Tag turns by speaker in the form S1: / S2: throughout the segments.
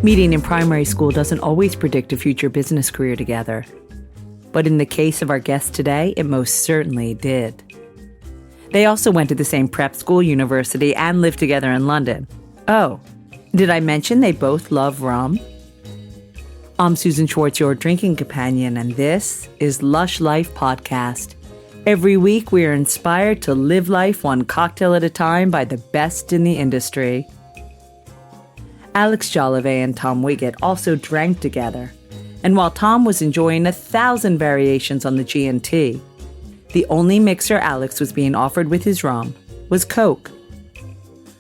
S1: Meeting in primary school doesn't always predict a future business career together. But in the case of our guest today, it most certainly did. They also went to the same prep school, university, and lived together in London. Oh, did I mention they both love rum? I'm Susan Schwartz, your drinking companion, and this is Lush Life Podcast. Every week, we are inspired to live life one cocktail at a time by the best in the industry. Alex Jollivet and Tom Wiggett also drank together. And while Tom was enjoying 1,000 variations on the G&T, the only mixer Alex was being offered with his rum was Coke.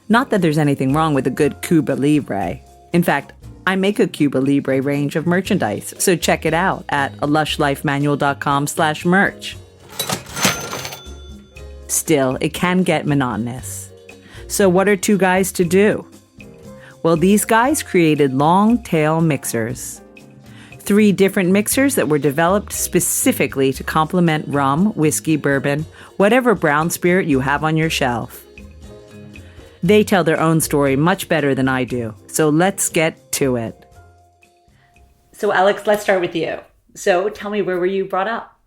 S1: Not that there's anything wrong with a good Cuba Libre. In fact, I make a Cuba Libre range of merchandise, so check it out at lushlifemanual.com/merch. Still, it can get monotonous. So what are two guys to do? Well, these guys created Longtail mixers. 3 different mixers that were developed specifically to complement rum, whiskey, bourbon, whatever brown spirit you have on your shelf. They tell their own story much better than I do, so let's get to it. So Alex, let's start with you. So tell me, where were you brought up?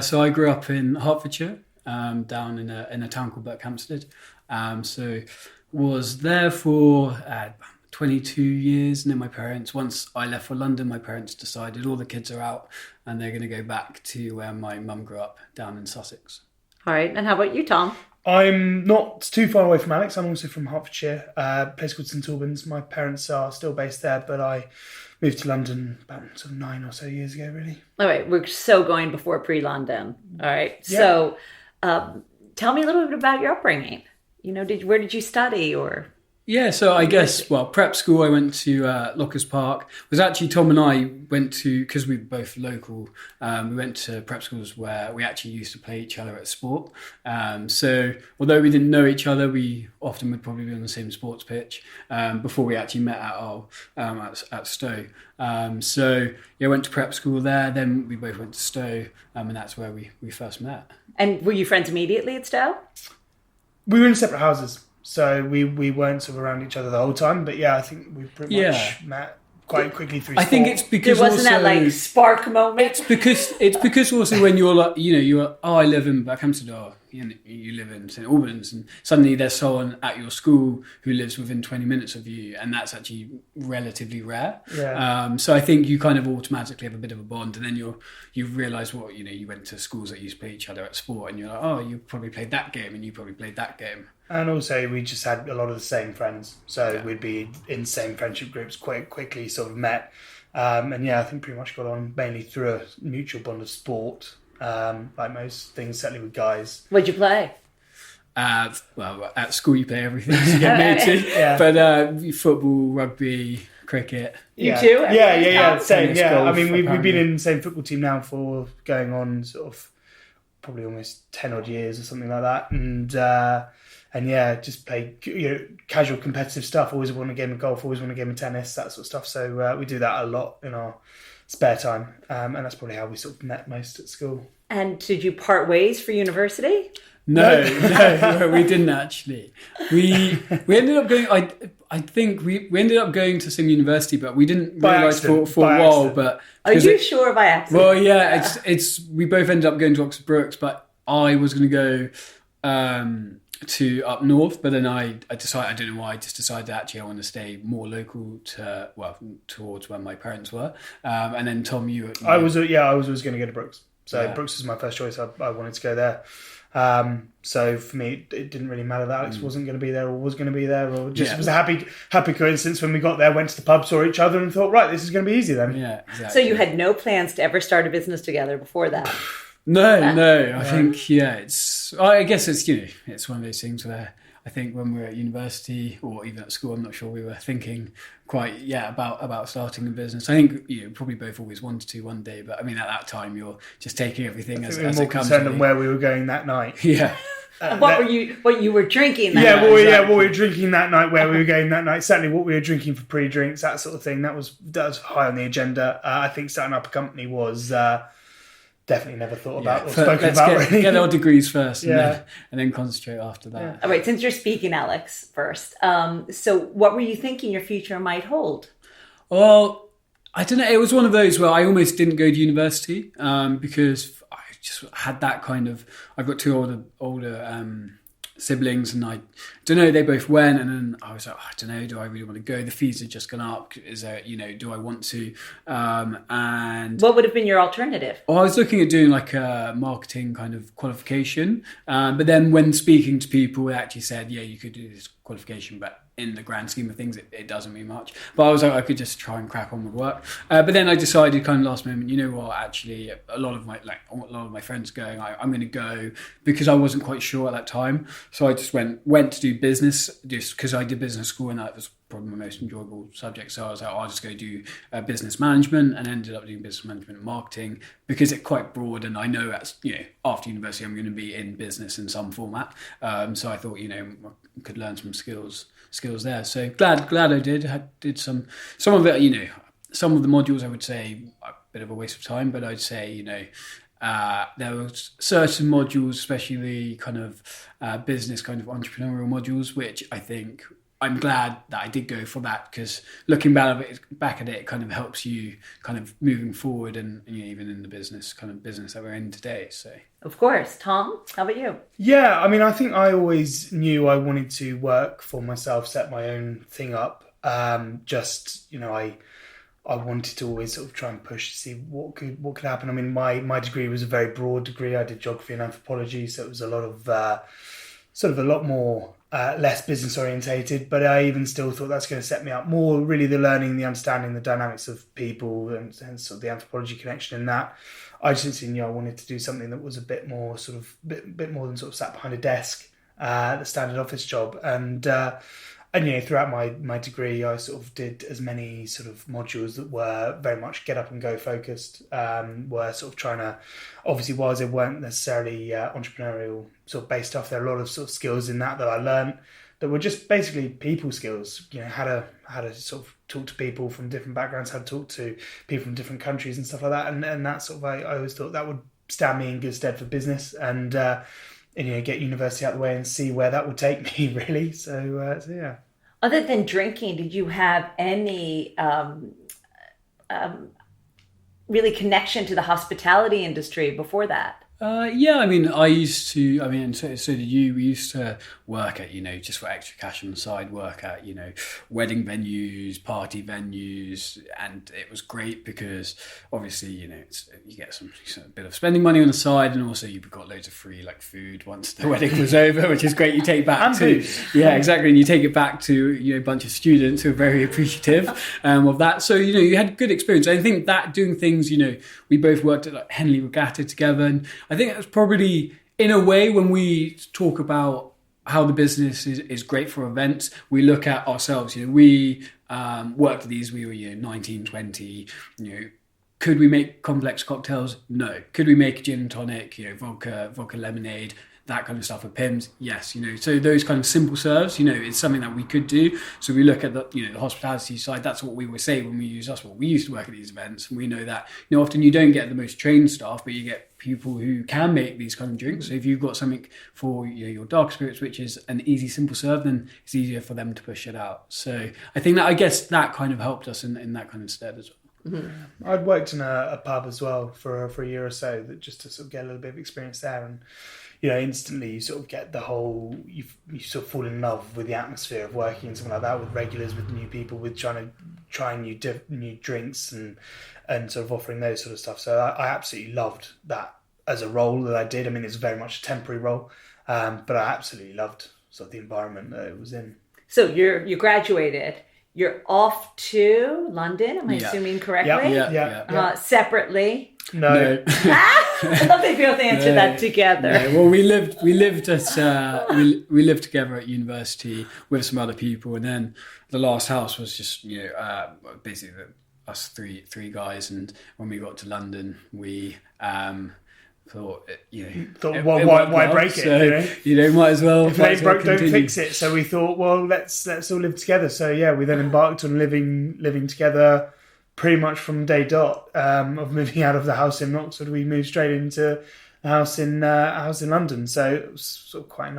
S2: So I grew up in Hertfordshire, down in a town called Berkhamsted. So was there for 22 years, and then my parents, once I left for London, my parents decided all the kids are out and they're going to go back to where my mum grew up, down in Sussex.
S1: All right, and how about you, Tom?
S3: I'm not too far away from Alex. I'm also from Hertfordshire, a place called St Albans. My parents are still based there, but I moved to London about sort of 9 or so years ago, really.
S1: All right, we're so going before pre-London. All right,
S3: Yeah.
S1: So tell me a little bit about your upbringing. You know, where did you study, or?
S2: Yeah, so I guess, prep school, I went to Lockers Park. It was actually Tom and I went to, because we were both local, we went to prep schools where we actually used to play each other at sport. So although we didn't know each other, we often would probably be on the same sports pitch before we actually met at Stowe. So yeah, I went to prep school there, then we both went to Stowe, and that's where we first met.
S1: And were you friends immediately at Stowe?
S3: We were in separate houses, so we weren't sort of around each other the whole time. But yeah, I think we pretty much met quite quickly through sport.
S2: I think it's because
S1: there wasn't
S2: also,
S1: that spark moment.
S2: It's because also when you're like, I live in Berkhamsted, you live in St Albans, and suddenly there's someone at your school who lives within 20 minutes of you, and that's actually relatively rare.
S3: Yeah.
S2: So I think you kind of automatically have a bit of a bond, and then you realise you went to schools that used to play each other at sport, and you're like, oh, you probably played that game, and you probably played that game.
S3: And also, we just had a lot of the same friends, so we'd be in the same friendship groups, quite quickly sort of met. And yeah, I think pretty much got on mainly through a mutual bond of sport, like most things, certainly with guys.
S1: What'd you play?
S2: At school you play everything to get noted,
S3: Yeah.
S2: But football, rugby, cricket.
S1: You too?
S3: Yeah, same.
S2: Tennis,
S3: Yeah,
S2: golf,
S3: I mean, we've been
S2: apparently.
S3: in the same football team now for going on sort of probably almost 10 odd years or something like that, and yeah, just play casual competitive stuff. Always won a game of golf, always won a game of tennis, that sort of stuff. So we do that a lot in our spare time, and that's probably how we sort of met most at school.
S1: And did you part ways for university?
S2: No, we didn't actually. We ended up going. I think we ended up going to some university, but we didn't realise for a while. But
S1: Are you sure by accident?
S2: Well, yeah, it's we both ended up going to Oxford Brookes, but I was going to go to up north, but then I decided, I don't know why, I just decided that actually I want to stay more local towards where my parents were. And then Tom, I was
S3: always going to go to Brookes. So Brookes was my first choice. I wanted to go there. So for me, it didn't really matter that Alex wasn't going to be there or was going to be there, or just it was a happy coincidence when we got there, went to the pub, saw each other and thought, right, this is going to be easy then.
S2: Yeah, exactly.
S1: So you had no plans to ever start a business together before that?
S2: No. I think, I guess it's one of those things where I think when we were at university or even at school, I'm not sure we were thinking quite about starting a business. I think probably both always wanted to one day, but I mean at that time you're just taking everything as it comes.
S3: More concerned on where we were going that night.
S2: Yeah.
S1: What you were drinking that night?
S3: What we were drinking that night, where we were going that night. Certainly what we were drinking for pre-drinks, that sort of thing. That was high on the agenda. I think starting up a company was definitely never thought about or spoken about.
S2: Let's get our degrees first and then concentrate after that.
S1: Yeah. All right, since you're speaking, Alex, first. So what were you thinking your future might hold?
S2: Well, I don't know. It was one of those where I almost didn't go to university because I just had that kind of. I've got two older siblings, and I don't know. They both went, and then I was like, I don't know. Do I really want to go? The fees had just gone up. Is there, do I want to? And
S1: what would have been your alternative?
S2: Well, I was looking at doing like a marketing kind of qualification, but then when speaking to people, they actually said, yeah, you could do this qualification, but in the grand scheme of things, it doesn't mean much. But I was like, I could just try and crack on with work. But then I decided kind of last moment, you know what, actually a lot of my friends are going, I'm going to go, because I wasn't quite sure at that time. So I just went to do business, just because I did business school and that was probably my most enjoyable subject. So I was like, I'll just go do business management, and ended up doing business management and marketing because it's quite broad. And I know that's, after university, I'm going to be in business in some format. So I thought, I could learn some skills there. So glad I did some of it, some of the modules I would say a bit of a waste of time, but I'd say, there were certain modules, especially the kind of business kind of entrepreneurial modules, which I think I'm glad that I did go for that, because looking back at it, it kind of helps you kind of moving forward, and even in the business that we're in today. So,
S1: of course, Tom, how about you?
S3: Yeah, I mean, I think I always knew I wanted to work for myself, set my own thing up. I wanted to always sort of try and push to see what could happen. I mean, my degree was a very broad degree. I did geography and anthropology, so it was a lot of a lot more. Less business orientated, but I even still thought that's going to set me up more. Really, the learning, the understanding, the dynamics of people, and sort of the anthropology connection in that. I just knew I wanted to do something that was a bit more bit more than sort of sat behind a desk, the standard office job. And throughout my degree, I sort of did as many sort of modules that were very much get up and go focused. Were sort of trying to, obviously, whilst they weren't necessarily entrepreneurial sort of based off, there are a lot of sort of skills in that I learned that were just basically people skills. How to sort of talk to people from different backgrounds, how to talk to people from different countries and stuff like that. And that sort of, I always thought that would stand me in good stead for business, and get university out of the way and see where that would take me, really. So yeah.
S1: Other than drinking, did you have any really connection to the hospitality industry before that?
S2: Yeah, I mean, so did you. We used to work at, just for extra cash on the side, work at, wedding venues, party venues, and it was great because obviously, you get some bit of spending money on the side, and also you've got loads of free food once the wedding was over, which is great. You take back to yeah, exactly, and you take it back to a bunch of students who are very appreciative of that. So you had good experience. I think that doing things, we both worked at Henley Regatta together, and I think that's probably, in a way, when we talk about how the business is great for events, we look at ourselves. We worked at these, we were 19, 20, could we make complex cocktails? No. Could we make gin and tonic, vodka lemonade, that kind of stuff with Pims? Yes, so those kind of simple serves, it's something that we could do. So we look at the hospitality side. That's what we would say when we use us. Well, we used to work at these events, and we know that often you don't get the most trained staff, but you get people who can make these kind of drinks. So if you've got something for your dark spirits, which is an easy, simple serve, then it's easier for them to push it out. So I think that, I guess, that kind of helped us in that kind of stead as well.
S3: Mm-hmm. I'd worked in a pub as well for a year or so, that just to sort of get a little bit of experience there, and instantly you sort of get the whole, you sort of fall in love with the atmosphere of working in something like that, with regulars, with new people, with trying new drinks and sort of offering those sort of stuff. So I absolutely loved that as a role that I did. I mean, it's very much a temporary role, but I absolutely loved sort of the environment that it was in.
S1: So you graduated. You're off to London, am I assuming correctly?
S3: Yeah.
S1: Separately?
S3: No.
S1: I thought they both answered that together.
S2: No. Well, we lived together at university with some other people, and then the last house was just basically us three guys. And when we got to London, we thought why break it? So, might as well.
S3: If they broke, don't fix it. So we thought, well, let's all live together. So yeah, we then embarked on living together pretty much from day dot of moving out of the house in Oxford. We moved straight into a house in London. So it was sort of quite a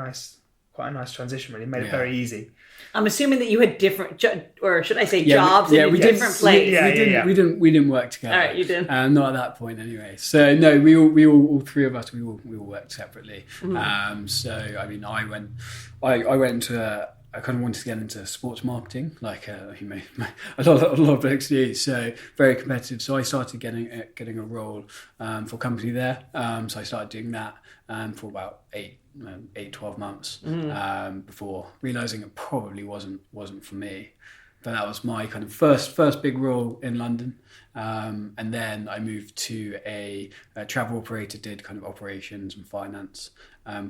S3: quite a nice transition. Really made it very easy.
S4: I'm assuming that you had different, or should I say, jobs in different places.
S2: We didn't work together.
S4: All right, you didn't.
S2: Not at that point, anyway. So no, we all three of us, we all worked separately. So I mean, I went into I kind of wanted to get into sports marketing, like a lot of blokes do. So very competitive. So I started getting a role for a company there. So I started doing that for about 12 months before realizing it probably wasn't for me. But that was my kind of first big role in London. And then I moved to a travel operator, did kind of operations and finance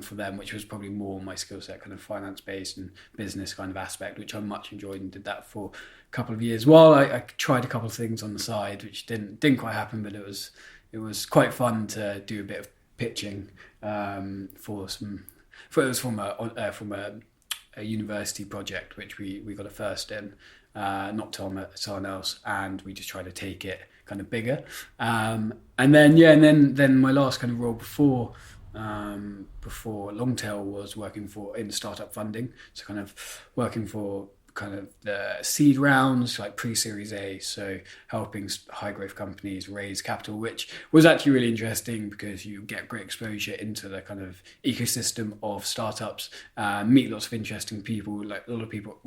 S2: for them, which was probably more my skill set, kind of finance-based and business kind of aspect, which I much enjoyed, and did that for a couple of years. While I tried a couple of things on the side, which didn't quite happen, but it was quite fun to do a bit of pitching it was from a university project, which we got a first in. Not Tom, someone else, and we just try to take it kind of bigger. And then my last kind of role before Longtail was working in startup funding, so kind of working for kind of the seed rounds, like pre-Series A, so helping high growth companies raise capital, which was actually really interesting because you get great exposure into the kind of ecosystem of startups, meet lots of interesting people, like a lot of people.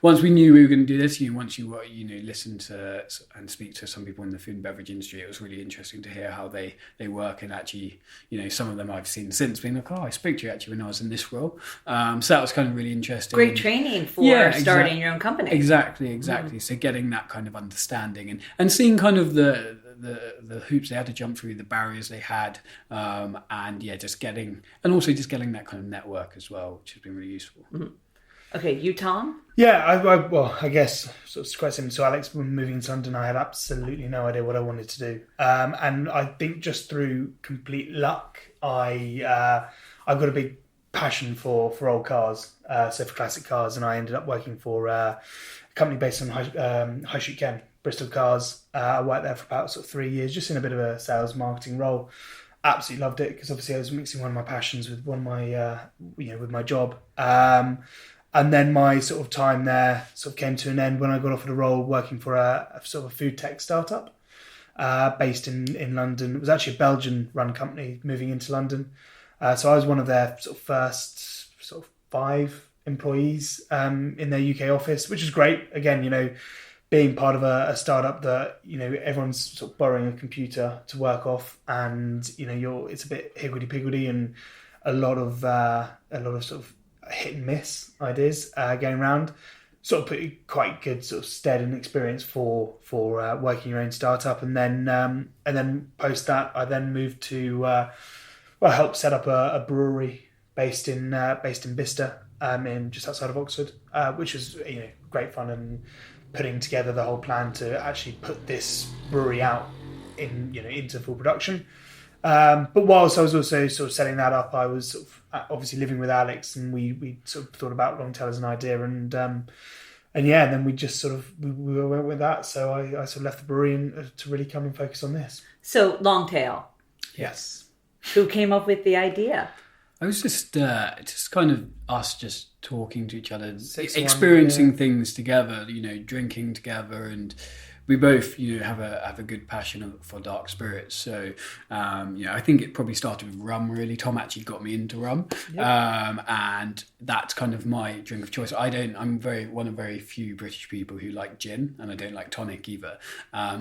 S2: Once we knew we were going to do this, once you listen to and speak to some people in the food and beverage industry, it was really interesting to hear how they work. And actually, some of them I've seen since being like, I spoke to you actually when I was in this role. So that was kind of really interesting.
S4: Great training for starting your own company. Exactly.
S2: Mm-hmm. So getting that kind of understanding and seeing kind of the hoops they had to jump through, the barriers they had, just getting that kind of network as well, which has been really useful.
S4: Mm-hmm. Okay, you, Tom?
S3: Yeah, I guess sort of quite similar to Alex. When moving to London, I had absolutely no idea what I wanted to do, and I think just through complete luck, I got a big passion for old cars, so for classic cars, and I ended up working for a company based on High Street Ken, Bristol Cars. I worked there for about sort of 3 years, just in a bit of a sales marketing role. Absolutely loved it because obviously I was mixing one of my passions with one of my with my job. And then my sort of time there sort of came to an end when I got offered a role working for a sort of a food tech startup based in London. It was actually a Belgian-run company moving into London. So I was one of their sort of first sort of 5 employees in their UK office, which is great. Again, being part of a startup that, everyone's sort of borrowing a computer to work off, and, it's a bit higgledy-piggledy and a lot of sort of hit and miss ideas going around. Sort of put you quite good sort of stead and experience for working your own startup. And then post that, I then moved to help set up a brewery based in Bicester, in just outside of Oxford, which was great fun, and putting together the whole plan to actually put this brewery out into full production. But whilst I was also sort of setting that up, I was sort of obviously living with Alex, and we sort of thought about Longtail as an idea, and then we just sort of we went with that. So I sort of left the brewery to really come and focus on this.
S4: So Longtail.
S3: Yes.
S4: Who came up with the idea?
S2: I was just kind of us just talking to each other, experiencing things together, drinking together, and we both, have a good passion for dark spirits. So, I think it probably started with rum, really. Tom actually got me into rum. Yep. And that's kind of my drink of choice. I'm one of very few British people who like gin, and I don't like tonic either.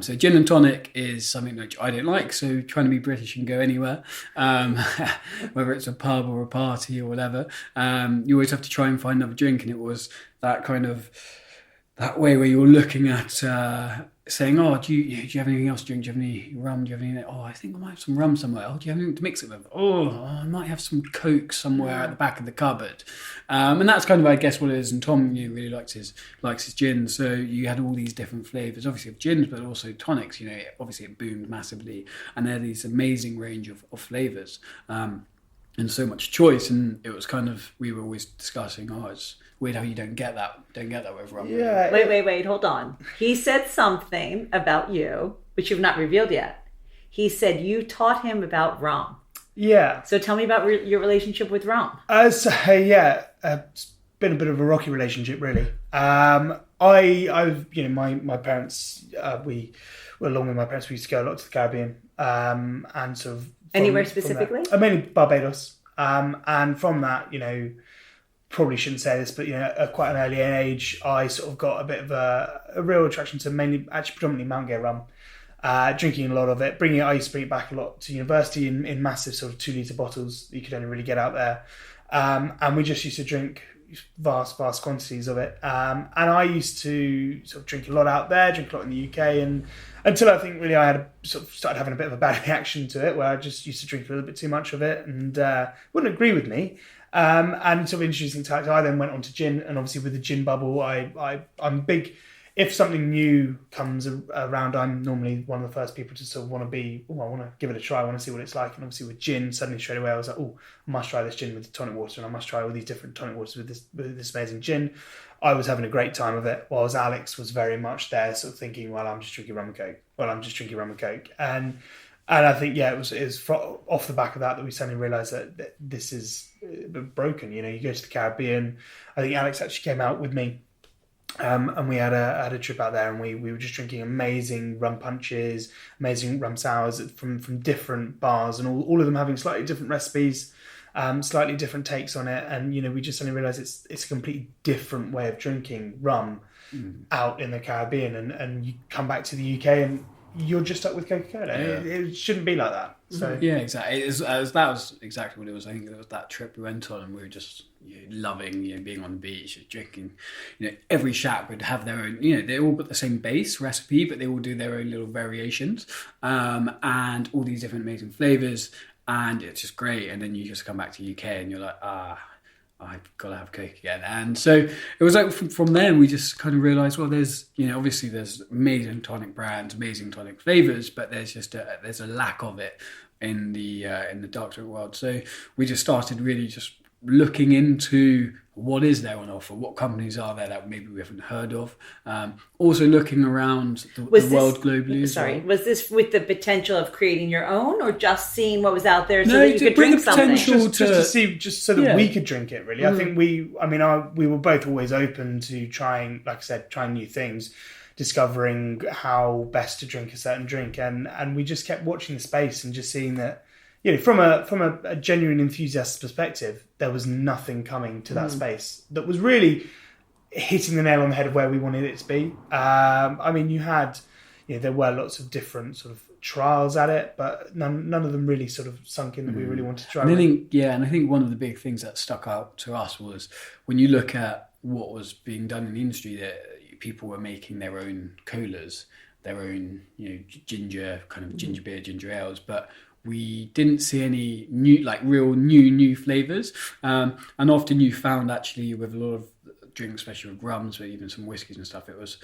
S2: So gin and tonic is something which I don't like. So trying to be British and go anywhere, whether it's a pub or a party or whatever, you always have to try and find another drink. And it was that kind of that way where you're looking at saying, do you have anything else to drink? Do you have any rum? Do you have anything? I think I might have some rum somewhere. Do you have anything to mix it with? I might have some Coke somewhere at the back of the cupboard. And that's kind of, I guess, what it is. And Tom really likes his gin. So you had all these different flavours, obviously of gins, but also tonics. Obviously it boomed massively. And there are these amazing range of flavours. And so much choice, and it was kind of, we were always discussing, it's weird how you don't get that with rum.
S3: Yeah.
S4: Wait, hold on. He said something about you, which you've not revealed yet. He said you taught him about rum.
S3: Yeah.
S4: So tell me about your relationship with rum.
S3: It's been a bit of a rocky relationship, really. My parents, along with my parents, we used to go a lot to the Caribbean, and sort of
S4: anywhere specifically.
S3: Mainly Barbados, and from that, probably shouldn't say this, but at quite an early age, I sort of got a bit of a real attraction to predominantly Mount Gay rum. Drinking a lot of it, I used to bring it back a lot to university in massive sort of 2 litre bottles that you could only really get out there. And we just used to drink vast quantities of it. And I used to sort of drink a lot out there, drink a lot in the UK, and until I think really I had started having a bit of a bad reaction to it, where I just used to drink a little bit too much of it, and wouldn't agree with me. And sort of introducing to I then went on to gin, and obviously with the gin bubble, I'm big. If something new comes around, I'm normally one of the first people to sort of want to give it a try. I want to see what it's like. And obviously with gin, suddenly straight away I was like, I must try this gin with the tonic water, and I must try all these different tonic waters with this amazing gin. I was having a great time of it, whilst Alex was very much there sort of thinking, well, I'm just drinking rum and coke. And I think, it was off the back of that we suddenly realised that this is broken. You go to the Caribbean. I think Alex actually came out with me. And we had a trip out there, and we were just drinking amazing rum punches, amazing rum sours from different bars, and all of them having slightly different recipes, slightly different takes on it. And we just suddenly realised it's a completely different way of drinking rum out in the Caribbean, and you come back to the UK and you're just stuck with Coca-Cola. It shouldn't be like that. So
S2: yeah, exactly. That was exactly what it was. I think it was that trip we went on, and we were just loving being on the beach, drinking. Every shack would have their own. They all got the same base recipe, but they all do their own little variations, and all these different amazing flavors, and it's just great. And then you just come back to UK, and you're like, I've got to have Coke again. And so it was like from then we just kind of realised, well, there's obviously there's amazing tonic brands, amazing tonic flavours, but there's just there's a lack of it in the dark drink world. So we just started really just looking into what is there on offer, what companies are there that maybe we haven't heard of. Also looking around the world globally.
S4: Sorry, was this with the potential of creating your own, or just seeing what was out there so that you could drink something?
S3: Just to see, just so that we could drink it, really. I think we were both always open to trying, like I said, trying new things, discovering how best to drink a certain drink, and we just kept watching the space and just seeing that, from a genuine enthusiast perspective, there was nothing coming to that space that was really hitting the nail on the head of where we wanted it to be. You had, there were lots of different sort of trials at it, but none of them really sort of sunk in that we really wanted to try.
S2: And I think one of the big things that stuck out to us was when you look at what was being done in the industry, that people were making their own colas, their own ginger beer, ginger ales, but we didn't see any new flavors, and often you found actually with a lot of drinks, especially with rums, but even some whiskies and stuff, it was,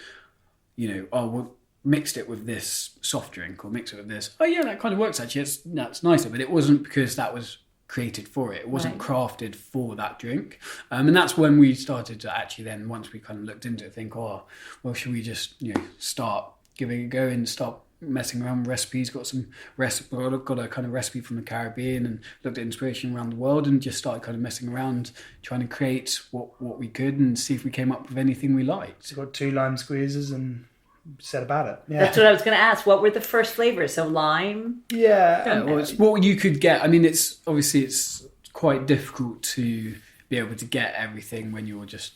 S2: we'll mixed it with this soft drink or mix it with this. Oh yeah, that kind of works actually. That's nicer, but it wasn't because that was created for it. It wasn't crafted for that drink, and that's when we started to actually then, once we kind of looked into it, think, should we just start giving it a go and start messing around with recipes, got a kind of recipe from the Caribbean and looked at inspiration around the world and just started kind of messing around, trying to create what we could and see if we came up with anything we liked.
S3: So got 2 lime squeezes and said about it. Yeah.
S4: That's what I was going to ask. What were the first flavors? So lime?
S3: Yeah.
S2: Well, it's what you could get. I mean, it's quite difficult to be able to get everything when you're just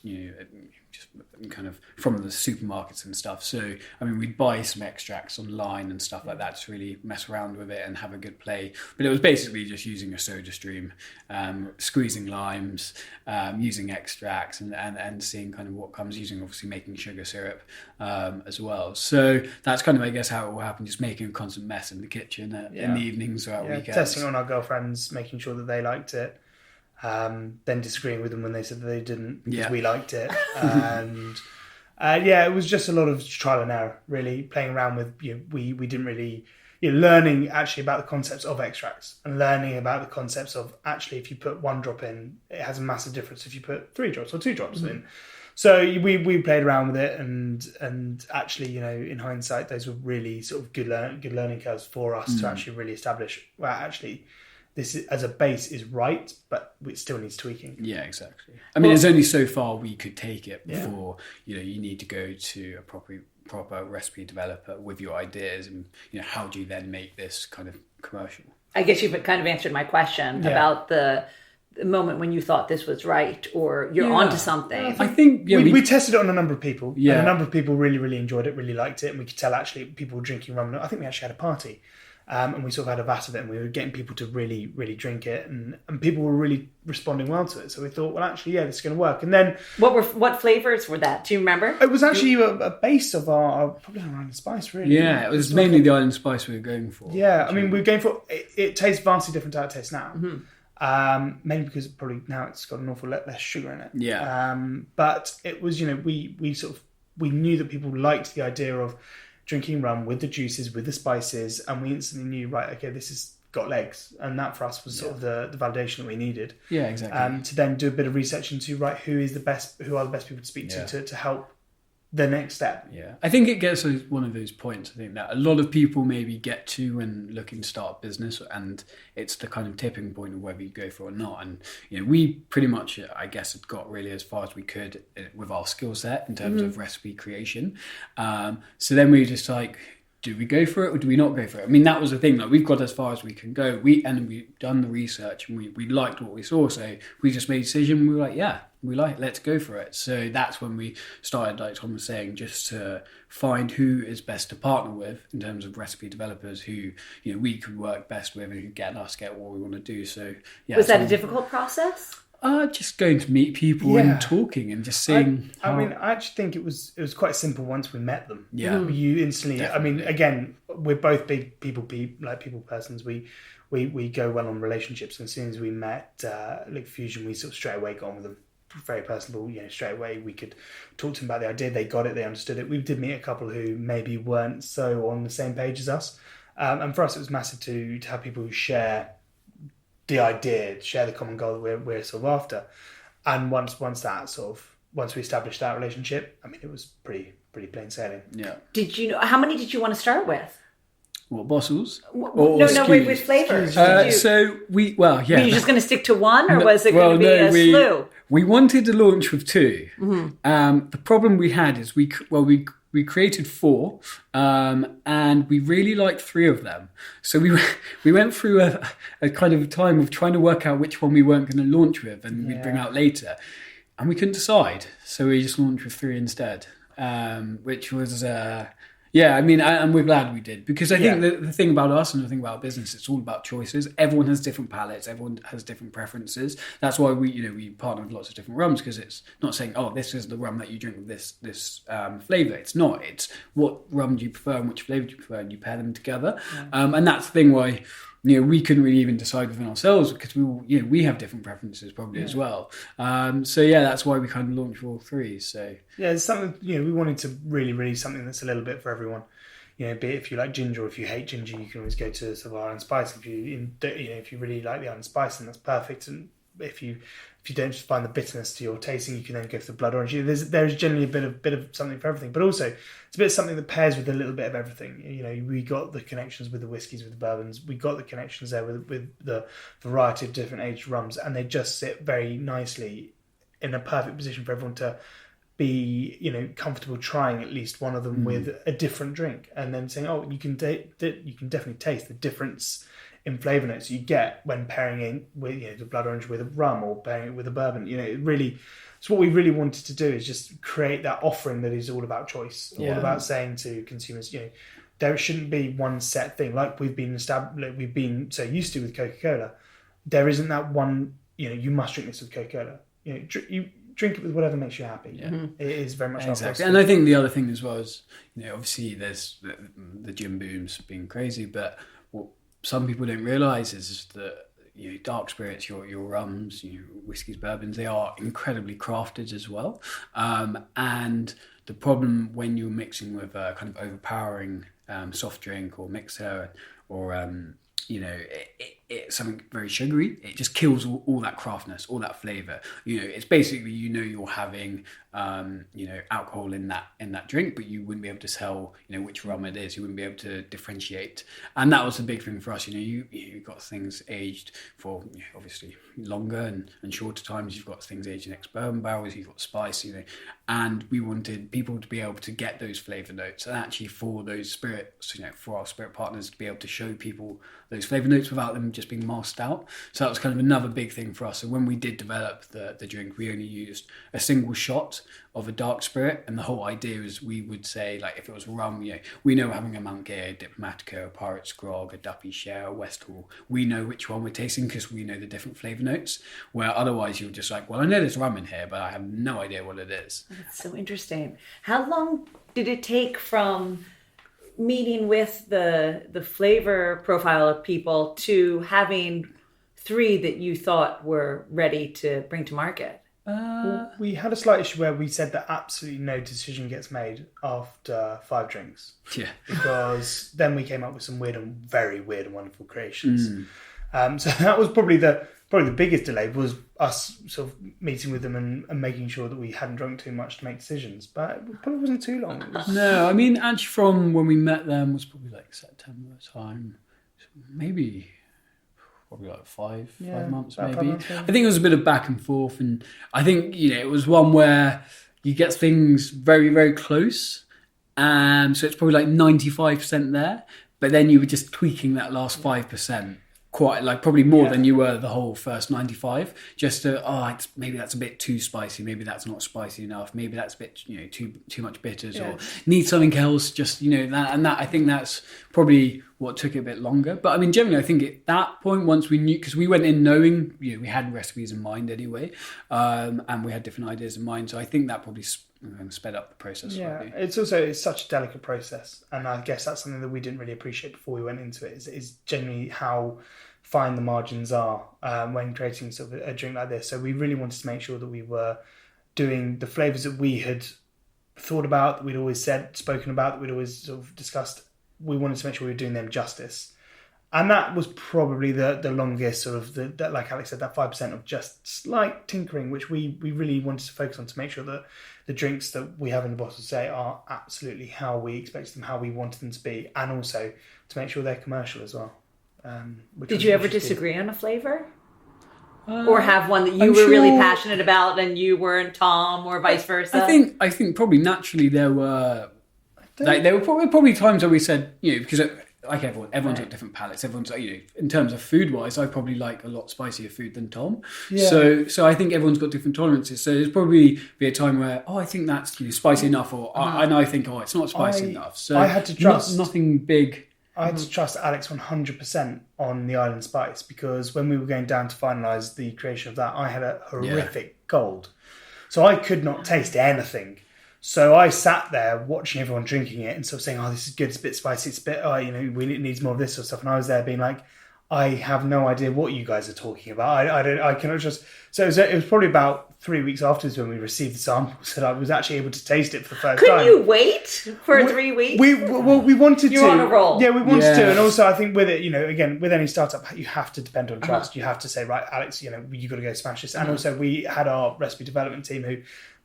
S2: kind of from the supermarkets and stuff. So, I mean, we'd buy some extracts online and stuff like that to really mess around with it and have a good play. But it was basically just using a soda stream, squeezing limes, using extracts and seeing kind of what comes, obviously making sugar syrup as well. So that's kind of, I guess, how it all happened, just making a constant mess in the kitchen in the evenings or at weekends.
S3: Testing on our girlfriends, making sure that they liked it. Then disagreeing with them when they said that they didn't because we liked it, and it was just a lot of trial and error, really playing around with. We didn't really learning actually about the concepts of extracts and learning about the concepts of actually if you put 1 drop in, it has a massive difference if you put 3 drops or 2 drops in. So we played around with it, and actually in hindsight those were really sort of good learning curves for us to actually really establish. Well, actually, this is, as a base is right, but it still needs tweaking.
S2: Yeah, exactly. I mean, there's only so far we could take it before, you need to go to a proper recipe developer with your ideas, and, how do you then make this kind of commercial?
S4: I guess you've kind of answered my question about the moment when you thought this was right or you're onto something.
S2: I think
S3: we tested it on a number of people.
S2: Yeah.
S3: And a number of people really, really enjoyed it, really liked it. And we could tell actually people were drinking rum. I think we actually had a party. And we sort of had a vat of it, and we were getting people to really, really drink it. And people were really responding well to it. So we thought, well, actually, this is going to work. And then...
S4: What flavours were that? Do you remember?
S3: It was actually a base of our probably our Island Spice, really.
S2: Yeah, it was mainly the Island Spice we were going for.
S3: Yeah, I mean, we were going for... It tastes vastly different to how it tastes now. Mainly because probably now it's got an awful lot less sugar in it.
S2: Yeah.
S3: But it was, we knew that people liked the idea of drinking rum with the juices, with the spices, and we instantly knew, right, okay, this has got legs. And that for us was sort of the validation that we needed.
S2: Yeah, exactly.
S3: To then do a bit of research into, right, who are the best people to speak to help the next step.
S2: Yeah, I think it gets one of those points, I think, that a lot of people maybe get to when looking to start a business, and it's the kind of tipping point of whether you go for it or not. And we pretty much, I guess, had got really as far as we could with our skill set in terms of recipe creation. So then we were just like, do we go for it or do we not go for it? I mean, that was the thing. Like, we've got as far as we can go. We've done the research, and we liked what we saw. So we just made a decision. We were like, let's go for it. So that's when we started, like Tom was saying, just to find who is best to partner with in terms of recipe developers who, we could work best with and who get what we want to do. So yeah.
S4: Was that a difficult process?
S2: Just going to meet people and talking and just seeing.
S3: I actually think it was quite simple once we met them.
S2: Yeah,
S3: you instantly.
S2: Definitely.
S3: I mean, again, we're both big people persons. We go well on relationships, and as soon as we met Liquid Fusion, we sort of straight away got on with them. Very personable, straight away we could talk to them about the idea. They got it, they understood it. We did meet a couple who maybe weren't so on the same page as us, and for us it was massive to have people who share the idea, share the common goal that we're sort of after. And once we established that relationship, I mean, it was pretty plain sailing.
S2: Yeah.
S4: How many did you want to start with?
S2: What, bottles?
S4: With flavours.
S2: So
S4: were you just going to stick to one, or was it going to be a slew?
S2: We wanted to launch with two. Mm-hmm. The problem we had is we created four, and we really liked three of them. So we went through a kind of time of trying to work out which one we weren't going to launch with, and we'd bring out later, and we couldn't decide. So we just launched with three instead, which was. Yeah, I mean, and we're glad we did, because I think the thing about us and the thing about business, it's all about choices. Everyone has different palates. Everyone has different preferences. That's why we partner with lots of different rums, because it's not saying, oh, this is the rum that you drink with this flavour. It's not. It's what rum do you prefer and which flavour do you prefer, and you pair them together. Yeah. And that's the thing why... we couldn't really even decide within ourselves, because we have different preferences probably as well. That's why we kind of launched all three. So
S3: it's something we wanted to really something that's a little bit for everyone. Be it if you like ginger or if you hate ginger, you can always go to sort of Island Spice. If you really like the Island Spice, then that's perfect. And if you don't find the bitterness to your tasting, you can then go for the blood orange. There's generally a bit of something for everything, but also it's a bit of something that pairs with a little bit of everything. We got the connections with the whiskies, with the bourbons. We got the connections there with the variety of different aged rums, and they just sit very nicely in a perfect position for everyone to be comfortable trying at least one of them with a different drink, and then saying, oh, you can definitely taste the difference in flavour notes you get when pairing in with the blood orange with a rum or pairing it with a bourbon. So what we really wanted to do is just create that offering that is all about choice, all about saying to consumers, there shouldn't be one set thing like we've been so used to with Coca-Cola. There isn't that one. You must drink this with Coca-Cola. You drink it with whatever makes you happy. Yeah. It is very much
S2: exactly. And I think the other thing as well is obviously there's the gin boom's been crazy, but what some people don't realise is that dark spirits, your rums, whiskies, bourbons, they are incredibly crafted as well. And the problem when you're mixing with a kind of overpowering soft drink or mixer, or it's something very sugary. It just kills all that craftness, all that flavour. It's basically, you're having, alcohol in that drink, but you wouldn't be able to tell, which rum it is. You wouldn't be able to differentiate. And that was the big thing for us. You've got things aged for obviously longer and shorter times. You've got things aged in ex-bourbon barrels. You've got spice, and we wanted people to be able to get those flavour notes, and actually for those spirits, for our spirit partners to be able to show people those flavour notes without them just being masked out. So that was kind of another big thing for us. So when we did develop the drink, we only used a single shot of a dark spirit, and the whole idea is we would say, like, if it was rum, we know having a Mount Gay, a Diplomatico, a Pirate's Grog, a Duppy Share, a West Hall, we know which one we're tasting because we know the different flavour notes, where otherwise you're just like, well, I know there's rum in here, but I have no idea what it is.
S4: That's so interesting. How long did it take from meeting with the flavor profile of people to having 3 that you thought were ready to bring to market?
S3: We had a slight issue where we said that absolutely no decision gets made after 5 drinks.
S2: Yeah.
S3: Because then we came up with some very weird and wonderful creations. So that was probably the biggest delay, was us sort of meeting with them and making sure that we hadn't drunk too much to make decisions. But it probably wasn't too long.
S2: No, I mean, actually from when we met them was probably like September time. Maybe probably like five months maybe.
S3: 5 months, yeah.
S2: I think it was a bit of back and forth, and I think it was one where you get things very, very close, so it's probably like 95% there, but then you were just tweaking that last 5%. Quite like probably more than you were the whole first 95. Just to maybe that's a bit too spicy. Maybe that's not spicy enough. Maybe that's a bit too much bitters, or need something else. Just that I think that's probably what took it a bit longer. But I mean, generally, I think at that point, once we knew, because we went in knowing we had recipes in mind anyway, and we had different ideas in mind. So I think that probably sped up the process slightly.
S3: It's such a delicate process, and I guess that's something that we didn't really appreciate before we went into it. Is generally how fine the margins are when creating sort of a drink like this. So we really wanted to make sure that we were doing the flavours that we had thought about, that we'd always spoken about, that we'd always sort of discussed. We wanted to make sure we were doing them justice. And that was probably the longest sort of, like Alex said, that 5% of just slight tinkering, which we really wanted to focus on to make sure that the drinks that we have in the bottle today are absolutely how we expected them, how we wanted them to be, and also to make sure they're commercial as well.
S4: Did you ever disagree on a flavour? Or have one that you were really passionate about and you weren't Tom, or vice versa?
S2: I think probably naturally there were probably times where we said, because like everyone's got different palates. Everyone's in terms of food wise, I probably like a lot spicier food than Tom. Yeah. So I think everyone's got different tolerances. So there's probably be a time where I think that's spicy enough, or and I think it's not spicy enough. So
S3: I had to trust
S2: nothing big.
S3: I had to trust Alex 100% on the Island Spice, because when we were going down to finalise the creation of that, I had a horrific cold. So I could not taste anything. So I sat there watching everyone drinking it and sort of saying, this is good, it's a bit spicy, it's a bit, we needs more of this sort of stuff. And I was there being like, I have no idea what you guys are talking about. I cannot just... So it was probably about 3 weeks afterwards when we received the samples that I was actually able to taste it for the first time.
S4: Couldn't you wait for 3 weeks?
S3: We wanted to.
S4: You're on a roll.
S3: Yeah, we wanted to. And also I think with it, again, with any startup, you have to depend on trust. You have to say, right, Alex, you got to go smash this. And also we had our recipe development team who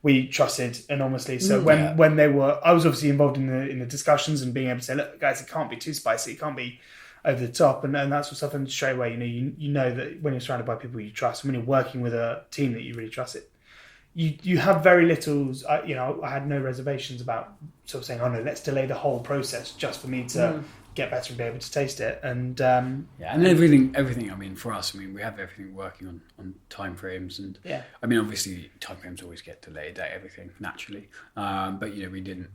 S3: we trusted enormously. So when they were... I was obviously involved in the discussions and being able to say, look, guys, it can't be too spicy. It can't be over the top and that sort of stuff. And straight away, you know that when you're surrounded by people you trust, when you're working with a team that you really trust, you have very little. I had no reservations about sort of saying, no, let's delay the whole process just for me to get better and be able to taste it. And
S2: and everything. I mean, for us, we have everything working on time frames, and I mean, obviously, time frames always get delayed at everything naturally. But we didn't.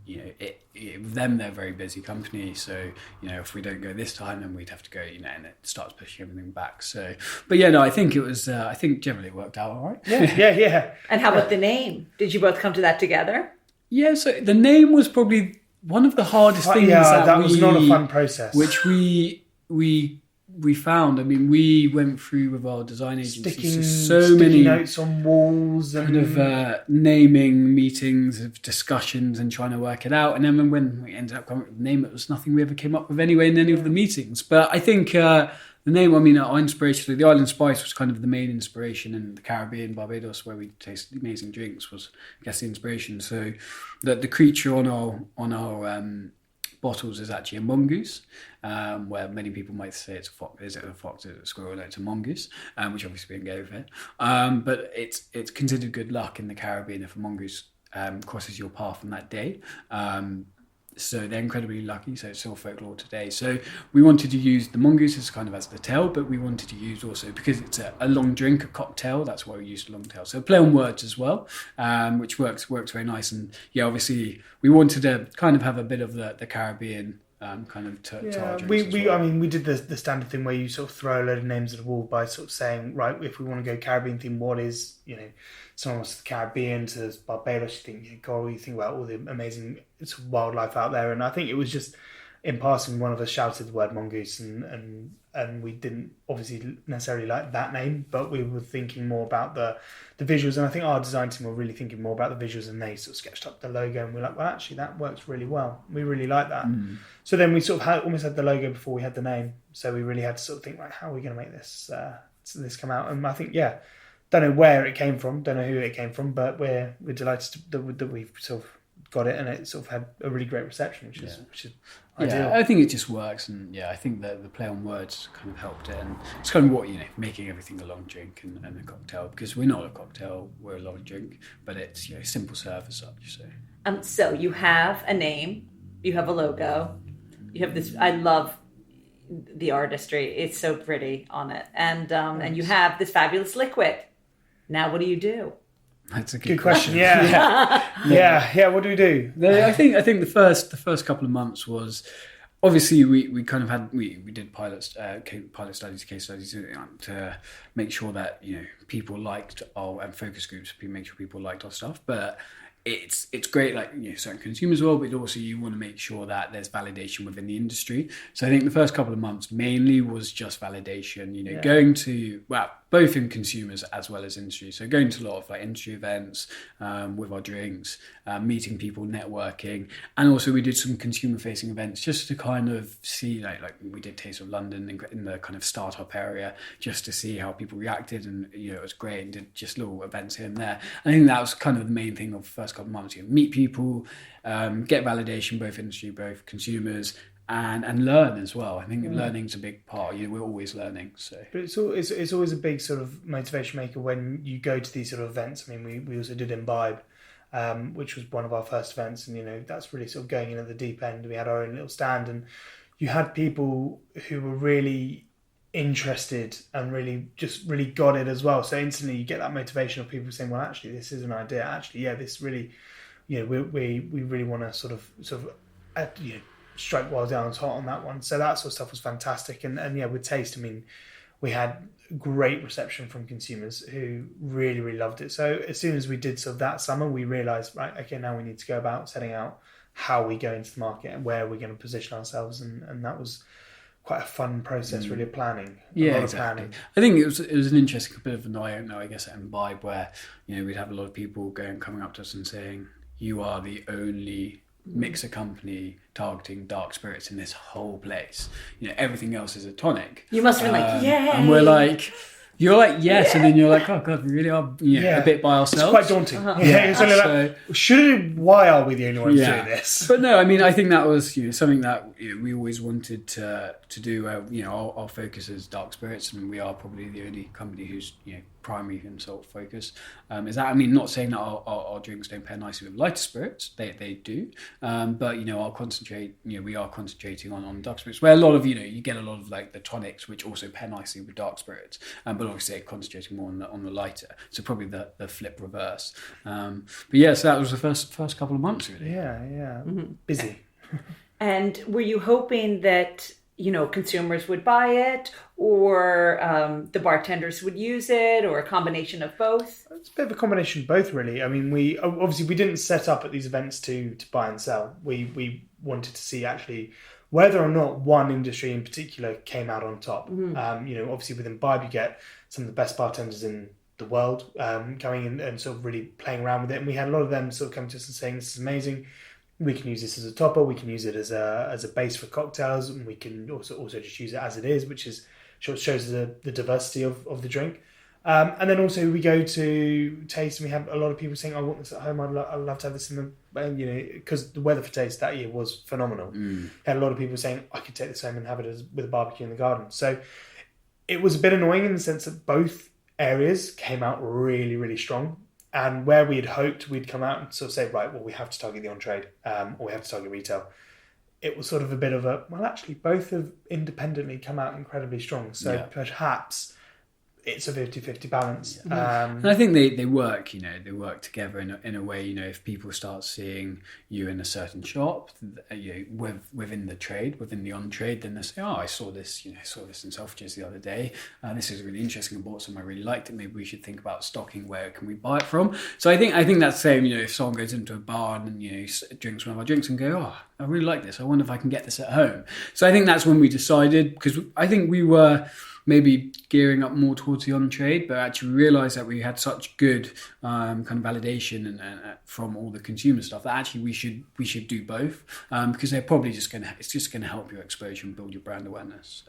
S2: Them, they're a very busy company, so if we don't go this time, then we'd have to go. And it starts pushing everything back. So, but I think it was. I think generally it worked out all right.
S3: Yeah.
S4: And how about the name? Did you both come to that together?
S2: Yeah. So the name was probably one of the hardest things.
S3: That was not a fun process.
S2: Which we found. I mean, we went through with our design agency so many
S3: notes on walls and
S2: kind of naming meetings of discussions and trying to work it out. And then when we ended up coming up with a name, it was nothing we ever came up with anyway in any of the meetings. But I think The name, I mean, our inspiration, the Island Spice was kind of the main inspiration in the Caribbean, Barbados, where we tasted amazing drinks, was, I guess, the inspiration. So the creature on our bottles is actually a mongoose, where many people might say it's a fox. Is it a fox? Is it a squirrel? No, it's a mongoose, which obviously we can go over it. But it's considered good luck in the Caribbean if a mongoose crosses your path on that day. So they're incredibly lucky, so it's still folklore today. So we wanted to use the mongoose as kind of as the tail, but we wanted to use also, because it's a long drink, a cocktail, that's why we used Longtail. So play on words as well, which works very nice. And yeah, obviously we wanted to kind of have a bit of the Caribbean kind of to our drinks as well.
S3: I mean, we did the standard thing where you sort of throw a load of names at the wall by sort of saying, right, if we want to go Caribbean theme, what is, someone wants the Caribbean to Barbados, you think coral, you think about all the amazing wildlife out there. And I think it was just in passing, one of us shouted the word mongoose, and we didn't obviously necessarily like that name, but we were thinking more about the visuals. And I think our design team were really thinking more about the visuals, and they sort of sketched up the logo, and we're like, well, actually that works really well. We really like that. So then we sort of almost had the logo before we had the name. So we really had to sort of think, right, how are we going to make this come out? And I think, don't know where it came from, don't know who it came from, but we're delighted that we've sort of got it, and it sort of had a really great reception, which is ideal.
S2: Yeah, I think it just works, and I think that the play on words kind of helped it, and it's kind of what, making everything a long drink and a cocktail, because we're not a cocktail, we're a long drink, but it's simple serve as such.
S4: So you have a name, you have a logo, you have this. I love the artistry; it's so pretty on it, and you have this fabulous liquid. Now, what do you do?
S2: That's a good
S3: question. Yeah. What do we do?
S2: I think the first couple of months was, obviously we kind of had we did pilot studies, case studies to make sure that people liked our, and focus groups, make sure people liked our stuff, but it's great, like certain consumers well, but also you want to make sure that there's validation within the industry. So I think the first couple of months mainly was just validation, going to, both in consumers as well as industry. So going to a lot of industry events with our drinks, meeting people, networking, and also we did some consumer facing events just to kind of see, like we did Taste of London in the kind of startup area, just to see how people reacted, and it was great, and did just little events here and there. I think that was kind of the main thing of the first couple of months, meet people, get validation, both industry, both consumers, and learn as well. I think learning's a big part. We're always learning. So,
S3: but it's always a big sort of motivation maker when you go to these sort of events. I mean, we also did Imbibe, which was one of our first events, and that's really sort of going in at the deep end. We had our own little stand, and you had people who were really interested and really got it as well. So instantly you get that motivation of people saying, well, actually this is an idea. Actually, this really, we really want to sort of strike while the iron's hot on that one. So that sort of stuff was fantastic. And with Taste, I mean, we had great reception from consumers who really, really loved it. So as soon as we did sort of that summer, we realised, right, okay, now we need to go about setting out how we go into the market and where we're going to position ourselves. And that was quite a fun process, really, of planning.
S2: Exactly. I think it was an interesting bit of an eye-opener, I guess, at Imbibe, where, we'd have a lot of people coming up to us and saying, you are the only mixer company targeting dark spirits in this whole place. Everything else is a tonic.
S4: You must have been like, yay!
S2: And we're like, you're like, yes, and then you're like, oh god, we really are a bit by ourselves.
S3: It's quite daunting. It's only why are we the only ones doing this?
S2: But no, I mean, I think that was something that we always wanted to do. Our focus is dark spirits, and we are probably the only company who's primary and sole focus. Is that, I mean, not saying that our drinks don't pair nicely with lighter spirits, they do, but we are concentrating on dark spirits, where a lot of you get a lot of like the tonics, which also pair nicely with dark spirits, but obviously concentrating more on the lighter, so probably the flip reverse. So that was the first couple of months, really.
S3: Busy.
S4: And were you hoping that consumers would buy it, or the bartenders would use it, or a combination of both?
S3: It's a bit of a combination of both, really. I mean, we didn't set up at these events to buy and sell. We wanted to see actually whether or not one industry in particular came out on top. Obviously with Imbibe you get some of the best bartenders in the world coming in and sort of really playing around with it, and we had a lot of them sort of coming to us and saying, this is amazing. We can use this as a topper. We can use it as a base for cocktails, and we can also just use it as it is, which is shows the diversity of the drink. And then also we go to taste, and we have a lot of people saying, "I want this at home. I'd love to have this in the," because the weather for taste that year was phenomenal. Had a lot of people saying, "I could take this home and have it with a barbecue in the garden." So it was a bit annoying in the sense that both areas came out really, really strong. And where we had hoped we'd come out and sort of say, right, well, we have to target the on-trade, or we have to target retail. It was sort of a bit of a, well, actually, both have independently come out incredibly strong. So perhaps it's a 50-50 balance.
S2: And I think they work, they work together in a way, if people start seeing you in a certain shop, within the trade, within the on-trade, then they say, oh, I saw this in Selfridges the other day. This is really interesting. I bought some, I really liked it. Maybe we should think about stocking. Where can we buy it from? So I think that's the same, if someone goes into a bar and, drinks one of our drinks and go, oh, I really like this. I wonder if I can get this at home. So I think that's when we decided, because I think we were maybe gearing up more towards the on-trade, but actually realised that we had such good kind of validation and from all the consumer stuff that actually we should do both, because they're probably just gonna help your exposure and build your brand awareness.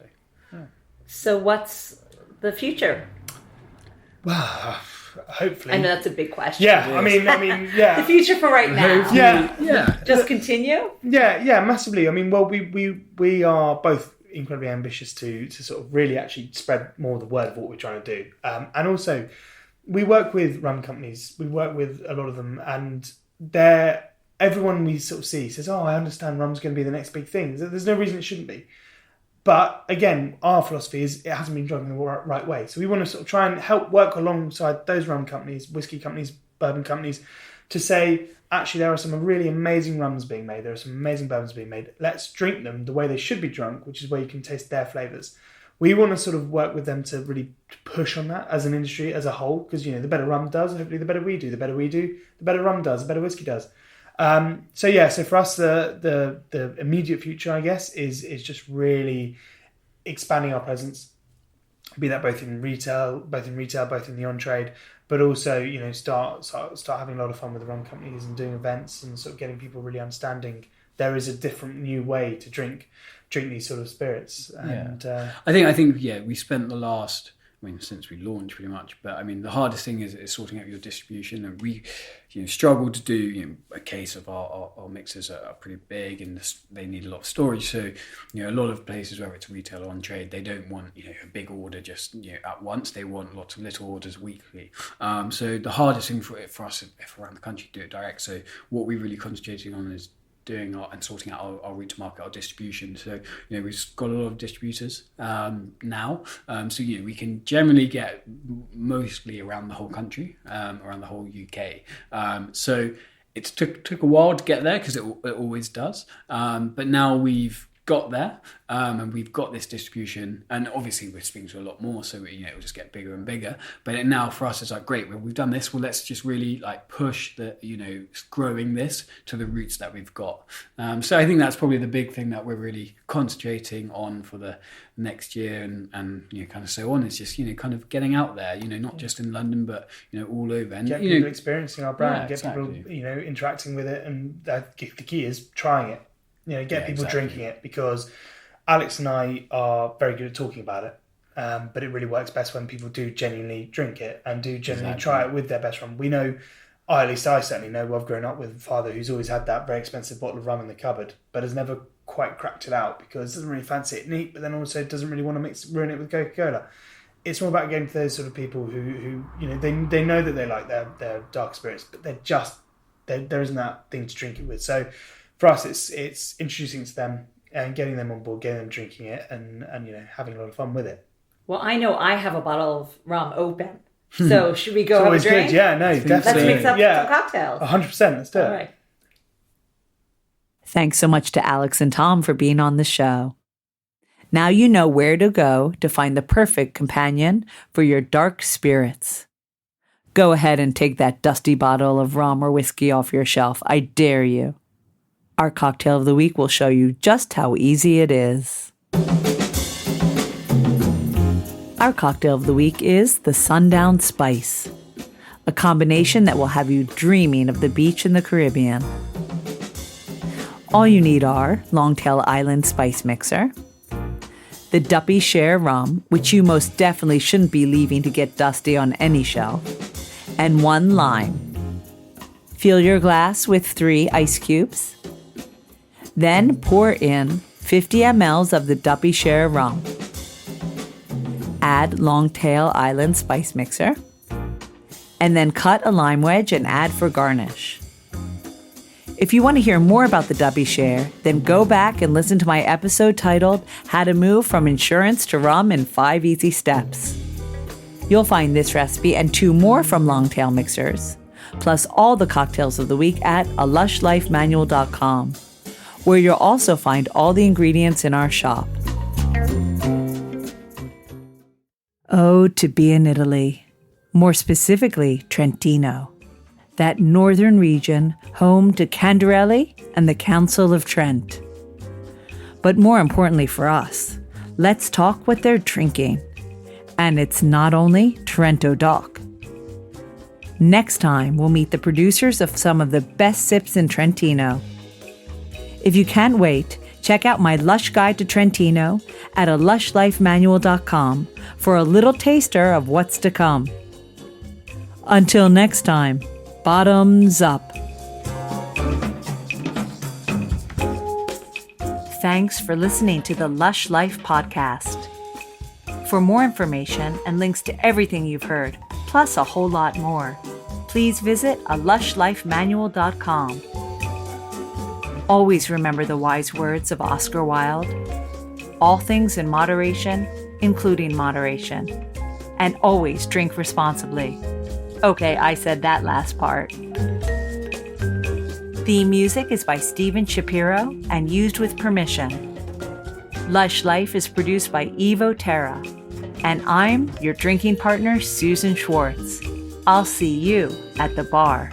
S4: So what's the future?
S3: Well, hopefully.
S4: I know that's a big question.
S3: Yeah, I mean, yeah.
S4: The future for right now.
S3: Yeah.
S4: Just continue.
S3: Yeah, massively. I mean, well, we are both incredibly ambitious to sort of really actually spread more of the word of what we're trying to do, and also we work with rum companies. We work with a lot of them, and everyone we sort of see says, "Oh, I understand rum's going to be the next big thing." There's no reason it shouldn't be. But again, our philosophy is it hasn't been drunk in the right way. So we want to sort of try and help work alongside those rum companies, whiskey companies, bourbon companies, to say, actually, there are some really amazing rums being made. There are some amazing bourbons being made. Let's drink them the way they should be drunk, which is where you can taste their flavours. We want to sort of work with them to really push on that as an industry as a whole, because, the better rum does, hopefully the better we do. The better we do, the better rum does, the better whiskey does. So for us, the immediate future, I guess, is just really expanding our presence, be that both in retail, both in the on-trade, but also, start having a lot of fun with the rum companies and doing events and sort of getting people really understanding there is a different new way to drink these sort of spirits. And
S2: I think we spent the last, since we launched pretty much, but the hardest thing is sorting out your distribution, and we struggle to do a case of our mixers are pretty big and they need a lot of storage. So a lot of places, whether it's retail or on trade, they don't want a big order just at once. They want lots of little orders weekly. So the hardest thing for us, if around the country, do it direct. So what we're really concentrating on is doing and sorting out our route to market, our distribution. So we've got a lot of distributors now, so we can generally get mostly around the whole country, around the whole UK. So it took a while to get there, because it always does, but now we've got there, and we've got this distribution, and obviously we're speaking to a lot more, so it'll just get bigger and bigger. But now for us, it's like, great, well, we've done this, well, let's just really push the growing this to the roots that we've got. So I think that's probably the big thing that we're really concentrating on for the next year, and kind of so on. It's just kind of getting out there, not just in London, but all over, and
S3: get people experiencing our brand, get
S2: exactly.
S3: people interacting with it, and the key is trying it. Get people drinking it, because Alex and I are very good at talking about it, but it really works best when people do genuinely drink it and do genuinely try it with their best rum. We know, at least I certainly know, I've grown up with a father who's always had that very expensive bottle of rum in the cupboard, but has never quite cracked it out because doesn't really fancy it neat, but then also doesn't really want to ruin it with Coca-Cola. It's more about getting to those sort of people who they know that they like their dark spirits, but there isn't that thing to drink it with. So for us, it's introducing it to them and getting them on board, getting them drinking it, and having a lot of fun with it.
S4: Well, I know I have a bottle of rum open, so should we go have a drink?
S3: Good. Yeah, no, definitely.
S4: Let's mix up some cocktails.
S3: 100%. Let's do it.
S4: All right.
S1: Thanks so much to Alex and Tom for being on the show. Now you know where to go to find the perfect companion for your dark spirits. Go ahead and take that dusty bottle of rum or whiskey off your shelf. I dare you. Our cocktail of the week will show you just how easy it is. Our cocktail of the week is the Sundown Spice, a combination that will have you dreaming of the beach in the Caribbean. All you need are Longtail Island Spice Mixer, the Duppy Share rum, which you most definitely shouldn't be leaving to get dusty on any shelf, and 1 lime. Fill your glass with 3 ice cubes. Then pour in 50 ml of the Duppy Share rum. Add Longtail Island spice mixer. And then cut a lime wedge and add for garnish. If you want to hear more about the Duppy Share, then go back and listen to my episode titled How to Move from Insurance to Rum in 5 Easy Steps. You'll find this recipe and 2 more from Longtail mixers, plus all the cocktails of the week at alushlifemanual.com, where you'll also find all the ingredients in our shop. Oh, to be in Italy, more specifically Trentino, that northern region home to Candarelli and the Council of Trent. But more importantly for us, let's talk what they're drinking. And it's not only Trento Doc. Next time, we'll meet the producers of some of the best sips in Trentino. If you can't wait, check out my Lush Guide to Trentino at alushlifemanual.com for a little taster of what's to come. Until next time, bottoms up. Thanks for listening to the Lush Life Podcast. For more information and links to everything you've heard, plus a whole lot more, please visit alushlifemanual.com. Always remember the wise words of Oscar Wilde. All things in moderation, including moderation. And always drink responsibly. Okay, I said that last part. Theme music is by Steven Shapiro and used with permission. Lush Life is produced by Evo Terra. And I'm your drinking partner, Susan Schwartz. I'll see you at the bar.